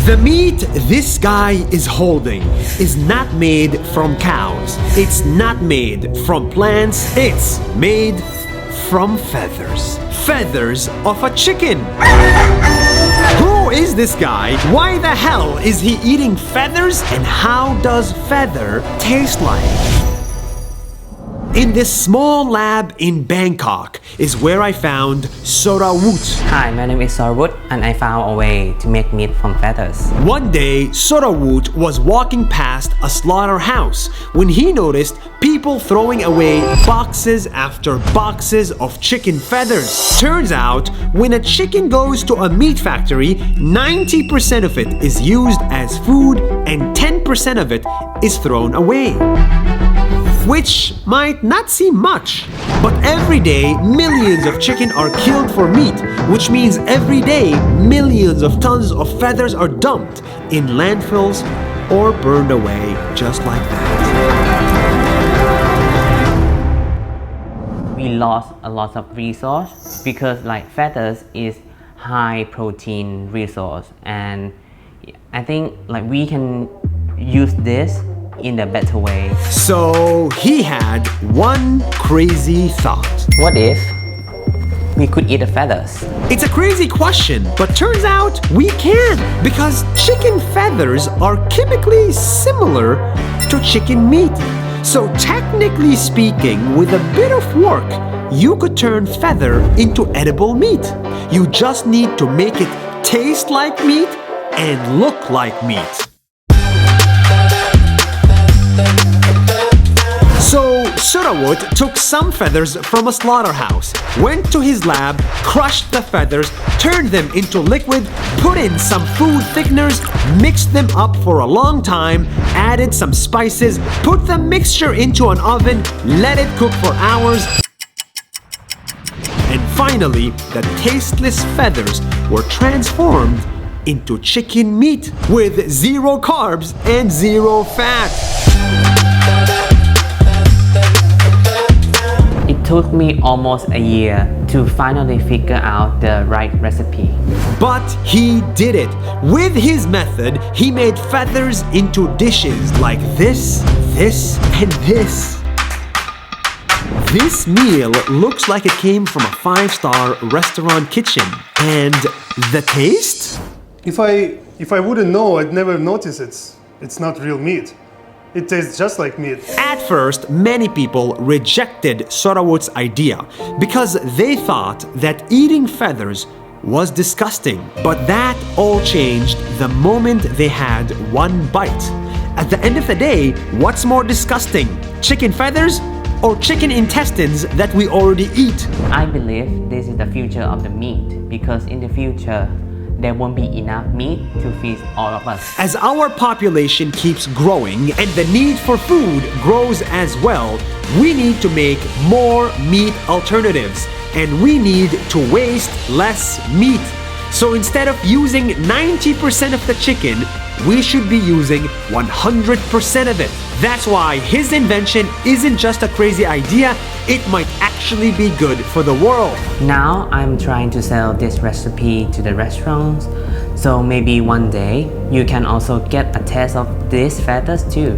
The meat this guy is holding is not made from cows. It's not made from plants. It's made from feathers. Feathers of a chicken. Who is this guy? Why the hell is he eating feathers? And how does feather taste like? In this small lab in Bangkok is where I found Sorawut. Hi, my name is Sorawut and I found a way to make meat from feathers. One day, Sorawut was walking past a slaughterhouse when he noticed people throwing away boxes after boxes of chicken feathers. Turns out, when a chicken goes to a meat factory, 90% of it is used as food and 10% of it is thrown away. Which might not seem much, but every day millions of chicken are killed for meat, which means every day millions of tons of feathers are dumped in landfills or burned away just like that. We lost a lot of resource because feathers is high protein resource, and I think we can use this in a better way. So he had one crazy thought. What if we could eat the feathers? It's a crazy question, but turns out we can, because chicken feathers are chemically similar to chicken meat. So technically speaking, with a bit of work, you could turn feather into edible meat. You just need to make it taste like meat and look like meat. So Sorawut took some feathers from a slaughterhouse, went to his lab, crushed the feathers, turned them into liquid, put in some food thickeners, mixed them up for a long time, added some spices, put the mixture into an oven, let it cook for hours, and finally, the tasteless feathers were transformed into chicken meat with 0 carbs and 0 fat. It took me almost a year to finally figure out the right recipe. But he did it. With his method, he made feathers into dishes like this, and this. This meal looks like it came from a 5-star restaurant kitchen. And the taste? If I wouldn't know, I'd never notice it's not real meat. It tastes just like meat. At first, many people rejected Sorawut's idea because they thought that eating feathers was disgusting. But that all changed the moment they had one bite. At the end of the day, what's more disgusting? Chicken feathers or chicken intestines that we already eat? I believe this is the future of the meat, because in the future, there won't be enough meat to feed all of us. As our population keeps growing and the need for food grows as well, we need to make more meat alternatives, and we need to waste less meat. So instead of using 90% of the chicken, we should be using 100% of it. That's why his invention isn't just a crazy idea, it might actually be good for the world. Now I'm trying to sell this recipe to the restaurants, so maybe one day you can also get a taste of these feathers too.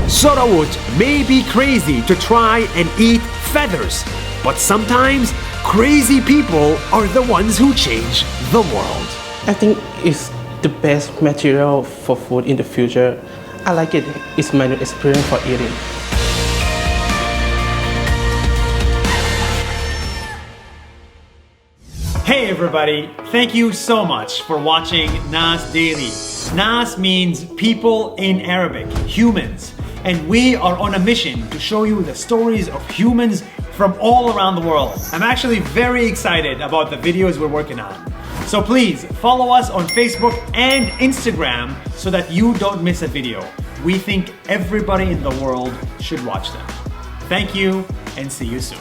Sorawut may be crazy to try and eat feathers, but sometimes crazy people are the ones who change the world. I think it's the best material for food in the future. I like it. It's my new experience for eating. Hey everybody, thank you so much for watching Nas Daily. Nas means people in Arabic, humans. And we are on a mission to show you the stories of humans from all around the world. I'm actually very excited about the videos we're working on. So please follow us on Facebook and Instagram so that you don't miss a video. We think everybody in the world should watch them. Thank you and see you soon.